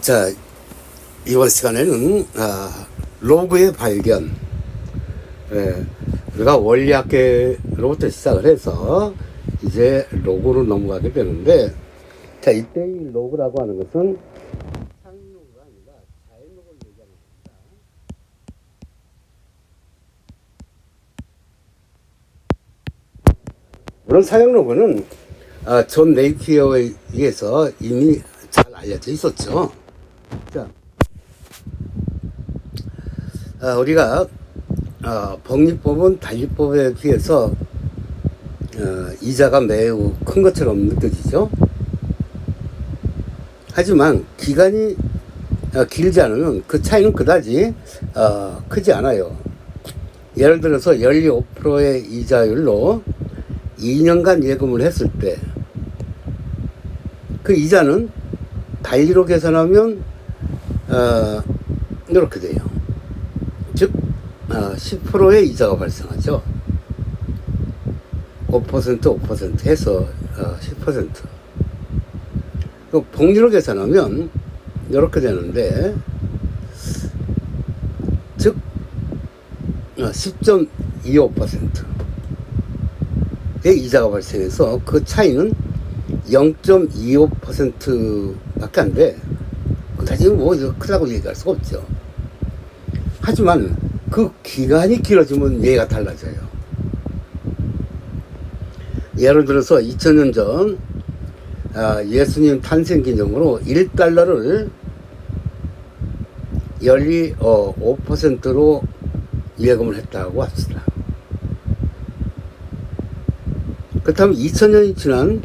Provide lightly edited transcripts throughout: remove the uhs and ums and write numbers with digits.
자, 이번 시간에는 로그의 발견, 우리가 원리학계로부터 시작을 해서 이제 로그로 넘어가게 되는데, 자, 이때 이 로그라고 하는 것은 사용 로그가 아니라 자연 로그를 얘기하는 겁니다. 물론 사용 로그는 존 네이피어에 의해서 이미 잘 알려져 있었죠. 자, 우리가 복리법은 달리법에 비해서 이자가 매우 큰 것처럼 느껴지죠. 하지만 기간이 길지 않으면 그 차이는 그다지 크지 않아요. 예를 들어서 12% 이자율로 2년간 예금을 했을 때 그 이자는 달리로 계산하면 이렇게 돼요. 즉 10%의 이자가 발생하죠. 5% 해서 10%. 그 복리로 계산하면 이렇게 되는데, 즉 10.25%의 이자가 발생해서 그 차이는 0.25% 밖에 안 돼. 그다지 뭐 크다고 얘기할 수가 없죠. 하지만 그 기간이 길어지면 얘가 달라져요. 예를 들어서 2000년 전 예수님 탄생 기념으로 1달러를 연리 5%로 예금을 했다고 합시다. 그렇다면 2000년이 지난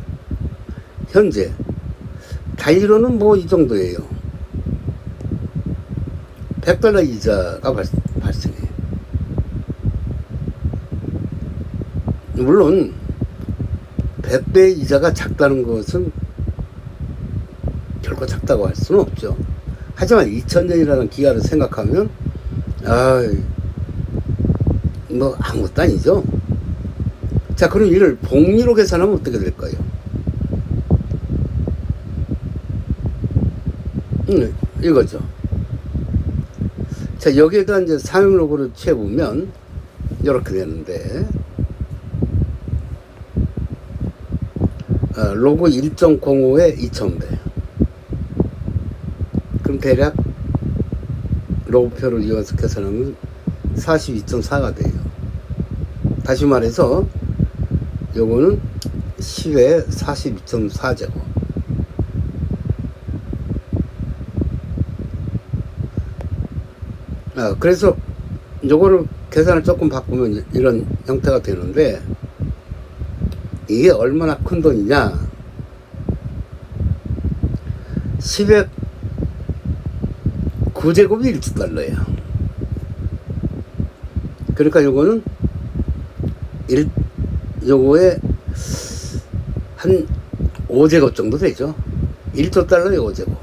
현재 달러로는 뭐 이 정도예요. 100달러 이자가 발생해요. 물론 100배 이자가 작다는 것은 결코 작다고 할 수는 없죠. 하지만 2000년이라는 기간을 생각하면 뭐 아무것도 아니죠. 자, 그럼 이를 복리로 계산하면 어떻게 될까요? 이거죠. 자, 여기에다 이제 사용 로그를 채우면 이렇게 되는데, 로그 1.05에 2000배. 그럼 대략 로그표를 이용해서 계산하면 42.4가 돼요. 다시 말해서 요거는 10에 42.4제곱. 그래서 요거를 계산을 조금 바꾸면 이런 형태가 되는데, 이게 얼마나 큰 돈이냐. 10의 9제곱이 1달러예요. 그러니까 요거는 요거에 한 5제곱 정도 되죠. 1조 달러에 5제곱.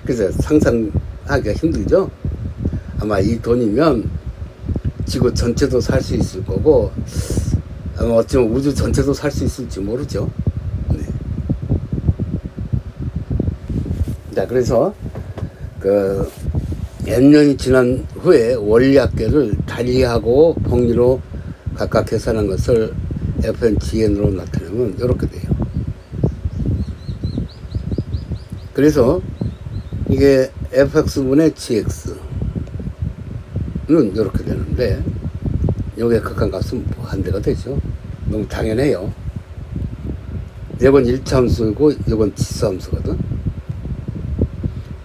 그래서 상상하기가 힘들죠. 아마 이 돈이면 지구 전체도 살 수 있을 거고, 아마 어쩌면 우주 전체도 살 수 있을지 모르죠. 네. 자, 그래서 N년이 지난 후에 원리학계를 달리하고 복리로 각각 계산한 것을 FNGN으로 나타내면 이렇게 돼요. 그래서 이게 fx분의 gx는 이렇게 되는데, 요게 극한값은 무한대가 되죠. 너무 당연해요. 이건 1차함수고 이건 지수함수거든.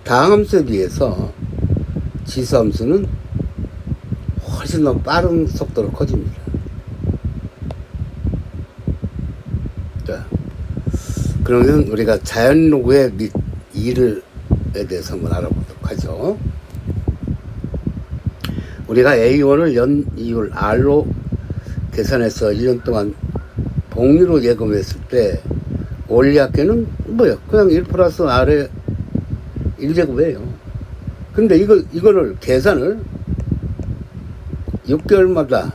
다항함수에 비해서 지수함수는 훨씬 더 빠른 속도로 커집니다. 자, 그러면 우리가 자연 로그의 및 이를 대해서 한번 알아보도록 하죠. 우리가 A1을 연이율 R로 계산해서 1년 동안 복리로 예금했을 때 원리학계는 뭐예요? 그냥 1 플러스 R의 1제곱이에요. 근데 이거를 계산을 6개월마다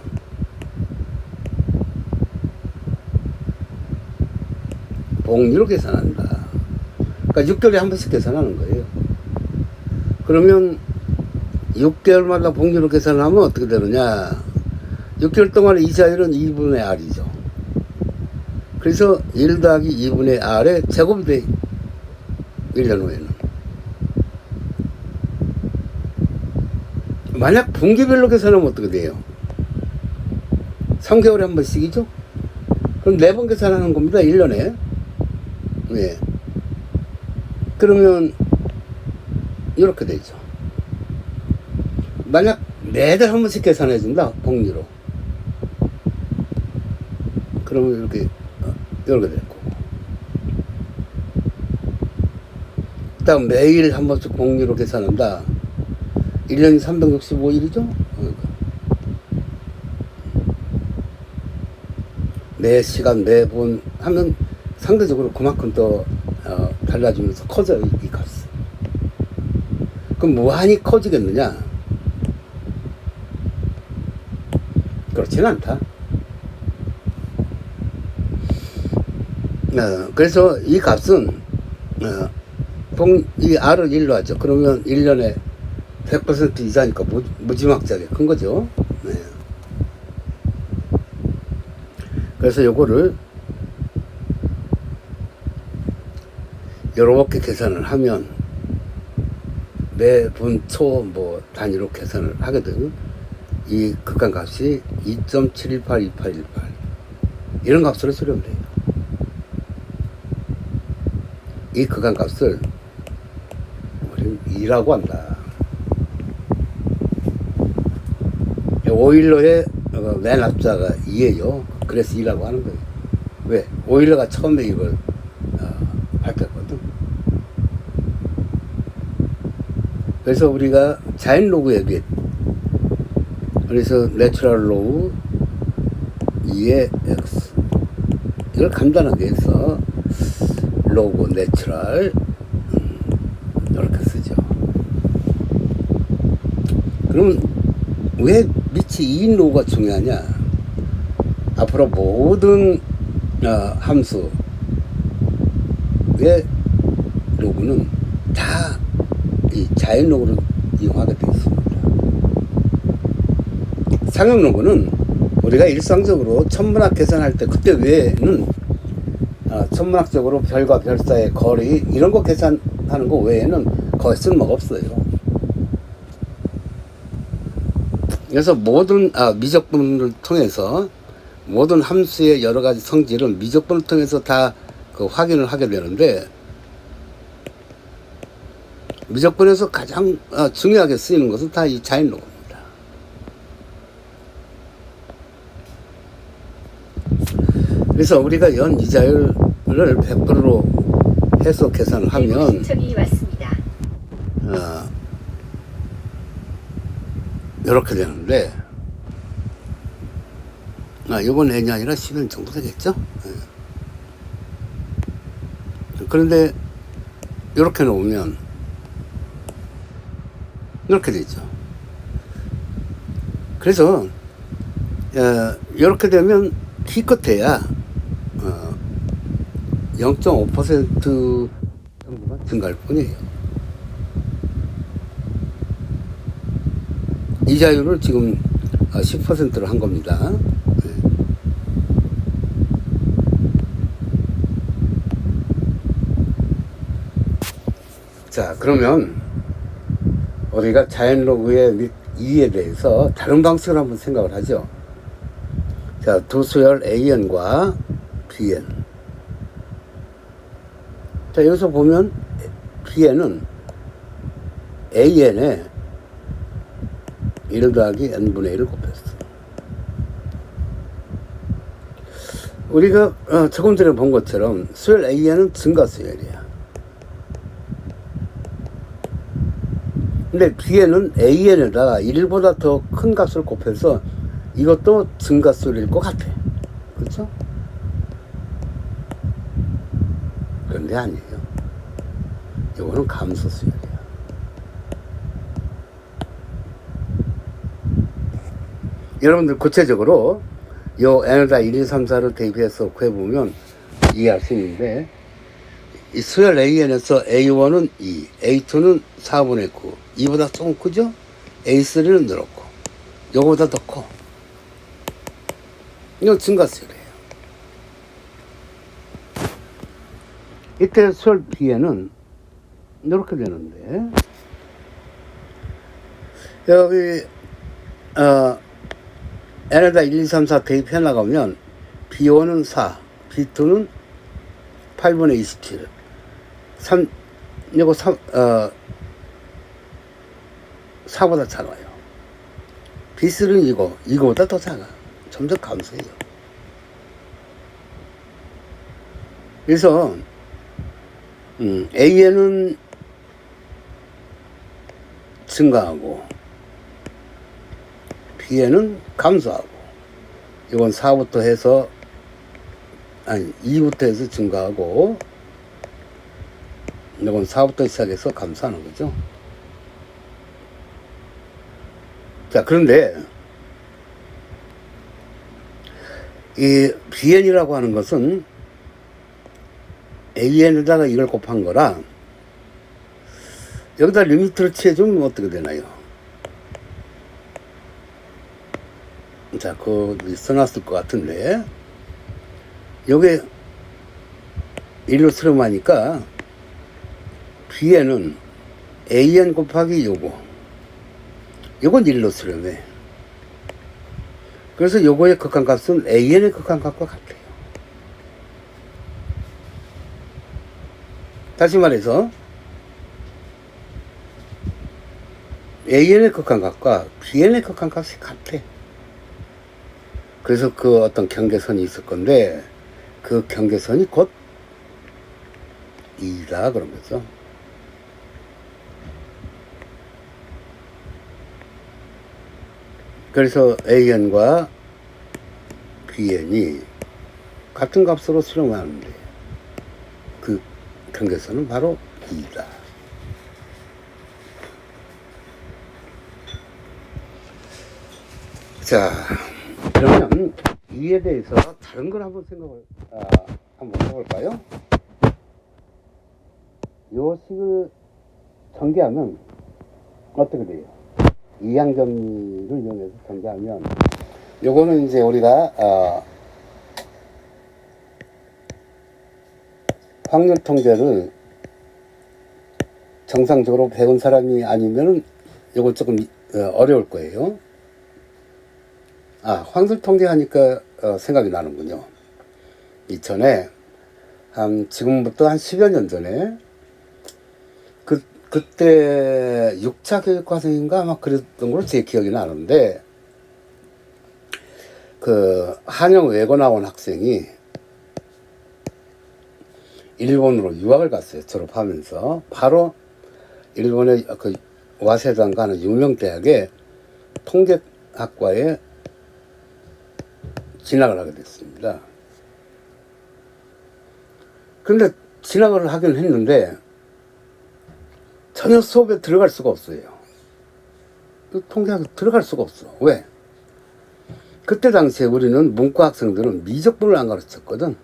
복리로 계산한다. 그러니까 6개월에 한 번씩 계산하는 거예요. 그러면 6개월마다 복리로 계산하면 어떻게 되느냐. 6개월 동안의 이자율은 2분의 R이죠. 그래서 1 더하기 2분의 R의 제곱이 돼. 1년 후에는. 만약 분기별로 계산하면 어떻게 돼요? 3개월에 한 번씩이죠? 그럼 4번 계산하는 겁니다. 1년에. 예. 그러면 이렇게 되죠. 만약 매달 한 번씩 계산해 준다. 복리로. 그러면 이렇게 될 거고. 그 다음 매일 한 번씩 복리로 계산한다. 1년이 365일이죠? 매 시간, 매분 하면 상대적으로 그만큼 더 달라지면서 커져요, 이 값이. 그럼 무한히 커지겠느냐? 그렇지는 않다. 그래서 이 값은 이 R을 1로 하죠. 그러면 1년에 100% 이자니까 무지막지하게 큰 거죠. 네. 그래서 요거를 이렇게 계산을 하면 매분 초 단위로 계산을 하게 되면 이 극한값이 2.7182818 이런 값으로 수렴돼요. 이 극한값을 우리는 2라고 한다. 오일러의 맨 앞자가 2예요. 그래서 2라고 하는 거예요. 왜? 오일러가 처음에 이걸 밝혔거든. 그래서 우리가 자연 로그에 비해, 그래서 내추럴 로우 2의 x 이걸 간단하게 해서 로그 내추럴 이렇게 쓰죠. 그러면 왜 밑이 2인 로우가 중요하냐? 앞으로 모든 함수의 로그는 다 이 자연 로그를 이용하게 되어 있습니다. 상형 로그는 우리가 일상적으로 천문학 계산할 때 그때 외에는 천문학적으로 별과 별 사이의 거리 이런 거 계산하는 거 외에는 거의 쓸모가 없어요. 그래서 모든 미적분을 통해서 모든 함수의 여러 가지 성질은 미적분을 통해서 다 그 확인을 하게 되는데, 미적분에서 가장 중요하게 쓰이는 것은 다 이 자연 로그입니다. 그래서 우리가 연 이자율을 100%로 해서 계산을 하면 신청이 왔습니다. 이렇게 되는데, 이번 내년이 아니라 10년 정도 되겠죠? 그런데 이렇게 놓으면 이렇게 되죠. 그래서 이렇게 되면 기껏해야 0.5% 정도가 증가할 뿐이에요. 이자율을 지금 10%로 한 겁니다. 자, 그러면 우리가 자연 로그의 이에 대해서 다른 방식으로 한번 생각을 하죠. 자, 두 수열 AN과 BN. 자, 여기서 보면 BN은 AN에 1 더하기 n분의 1을 곱했어. 우리가 조금 전에 본 것처럼 수열 AN은 증가 수열이야. 근데 BN은 AN에다가 1보다 더 큰 값을 곱해서 이것도 증가 수열일 것 같아. 그렇죠? 그런데 아니에요. 이거는 감소 수열이야. 여러분들 구체적으로 요 n에다 1, 2, 3, 4를 대입해서 구해보면 이해할 수 있는데, 이 수열 AN에서 A1은 2, A2는 4분의 9. 2보다 조금 크죠? A3는 늘었고, 요거보다 더 커. 이건 증가수열이에요. 이때 수열 B에는 이렇게 되는데, 여기, N에다 1, 2, 3, 4 대입해 나가면, B1은 4, B2는 8분의 27. 3, 이거 4보다 작아요. B3는 이거보다 더 작아. 점점 감소해요. 그래서, A에는 증가하고, B에는 감소하고, 이건 4부터 해서, 2부터 해서 증가하고, 이건 4부터 시작해서 감소하는 거죠. 자, 그런데, 이 BN이라고 하는 것은 AN에다가 이걸 곱한 거라, 여기다 리미트를 취해주면 어떻게 되나요? 자, 그거 써놨을 것 같은데, 요게 1로 수렴하니까, B에는 AN 곱하기 요건 1로 수렴해. 그래서 요거의 극한값은 AN의 극한값과 같아요. 다시 말해서, AN의 극한값과 BN의 극한값이 같아. 그래서 그 어떤 경계선이 있을 건데, 그 경계선이 곧 2다 그런 거죠. 그래서 AN과 BN이 같은 값으로 수렴하는데, 그 경계선은 바로 2다. 자, 그러면 이에 대해서 다른 걸 한번 한번 해볼까요? 요 식을 전개하면 어떻게 돼요? 이항정리를 이용해서 전개하면, 요거는 이제 우리가 확률 통계를 정상적으로 배운 사람이 아니면은 요거 조금 어려울 거예요. 확률 통계 하니까 생각이 나는군요. 이전에 지금부터 한 10여 년 전에 그때 6차 교육과정인가 아마 그랬던 걸로 제 기억이 나는데, 그 한영 외고 나온 학생이 일본으로 유학을 갔어요. 졸업하면서 바로 일본의 그 와세단가 하는 유명 대학의 통계학과에 진학을 하게 됐습니다. 그런데 진학을 하긴 했는데 전혀 수업에 들어갈 수가 없어요. 통계학에 들어갈 수가 없어. 왜? 그때 당시에 우리는 문과 학생들은 미적분을 안 가르쳤거든.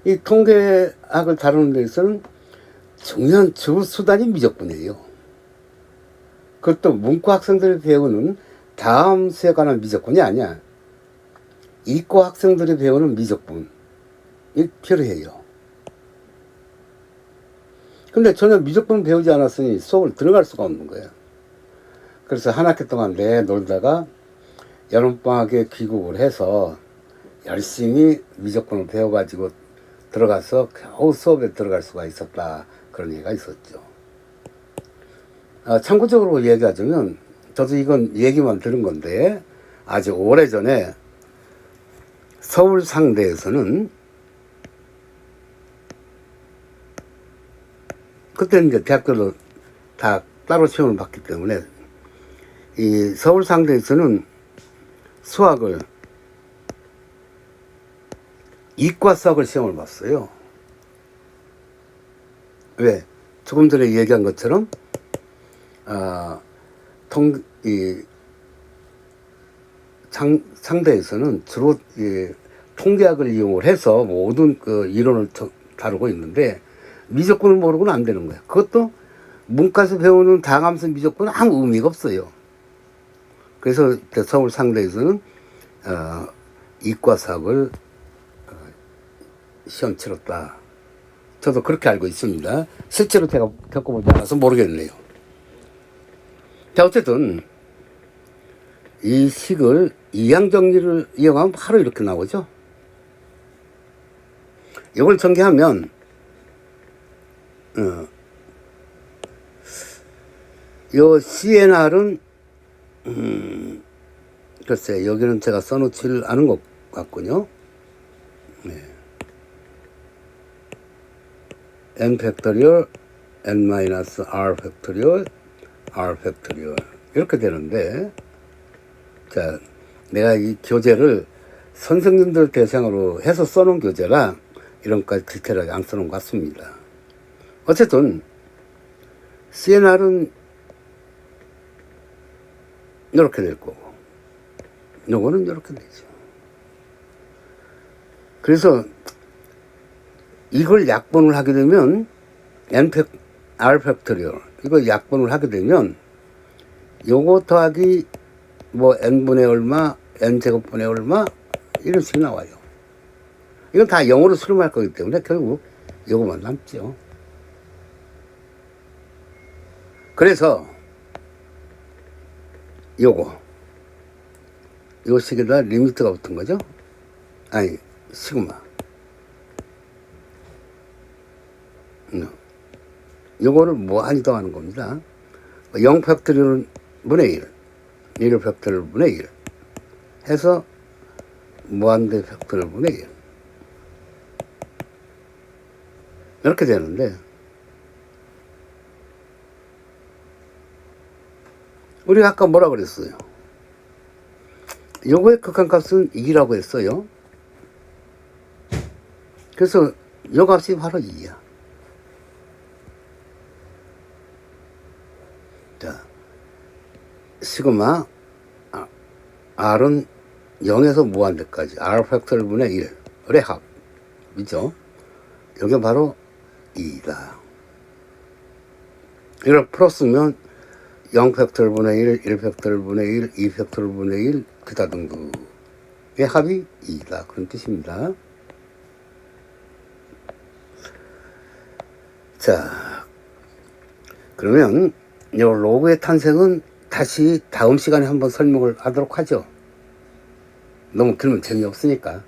이 통계학을 다루는 데 있어서는 중요한 주 수단이 미적분이에요. 그것도 문과 학생들이 배우는 다음 수에 관한 미적분이 아니야. 이과 학생들이 배우는 미적분이 필요해요. 근데 전혀 미적분 배우지 않았으니 수업을 들어갈 수가 없는 거예요. 그래서 한 학기 동안 놀다가 여름방학에 귀국을 해서 열심히 미적분을 배워가지고 들어가서 겨우 수업에 들어갈 수가 있었다, 그런 얘기가 있었죠. 참고적으로 얘기하자면, 저도 이건 얘기만 들은 건데, 아주 오래전에 서울 상대에서는, 그때는 이제 대학들도 다 따로 시험을 봤기 때문에, 이 서울 상대에서는 수학을 이과 수학을 시험을 봤어요. 왜? 조금 전에 얘기한 것처럼 상대에서는 주로 통계학을 이용을 해서 모든 그 이론을 다루고 있는데 미적분을 모르고는 안 되는 거야. 그것도 문과에서 배우는 다함수 미적분은 아무 의미가 없어요. 그래서 서울 상대에서는 이과 수학을 시험 치렀다. 저도 그렇게 알고 있습니다. 실제로 제가 겪어보지 않아서 모르겠네요. 자, 어쨌든 이 식을 이항정리를 이용하면 바로 이렇게 나오죠. 이걸 전개하면 요 CNR은 글쎄 여기는 제가 써놓지 않은 것 같군요. 네. n 팩토리얼 n 마이너스 r 팩토리얼 r 팩토리얼 이렇게 되는데, 자, 내가 이 교재를 선생님들 대상으로 해서 써놓은 교재라 이런 것까지 디테일하게 안 써놓은 것 같습니다. 어쨌든 CNR은 이렇게 될 거고 요거는 이렇게 되죠. 그래서 이걸 약분을 하게 되면 R 팩토리얼 이거 약분을 하게 되면 요거 더하기 뭐 n분의 얼마 n제곱분의 얼마 이런 식이 나와요. 이건 다 영어로 수렴할 거기 때문에 결국 요거만 남죠. 그래서 요거 요 식에다 리미트가 붙은 거죠. 아니 시그마 요거를 무한히 더하는 겁니다. 0 팩토리얼 분의 1 팩토리얼 분의 1 해서 무한대 팩토리얼 분의 1 이렇게 되는데, 우리가 아까 뭐라 그랬어요? 요거의 극한값은 2라고 했어요. 그래서 요 값이 바로 2야. 자, 시그마 R은 0에서 무한대까지 R 팩토리얼 분의 1의 합이죠. 이게 바로 2다. 이걸 풀었으면 0 팩토리얼 분의 1, 1 팩토리얼 분의 1, 2 팩토리얼 분의 1, 기타 등등의 합이 2다. 그런 뜻입니다. 자, 그러면 이 로그의 탄생은 다시 다음 시간에 한번 설명을 하도록 하죠. 너무 길면 재미없으니까.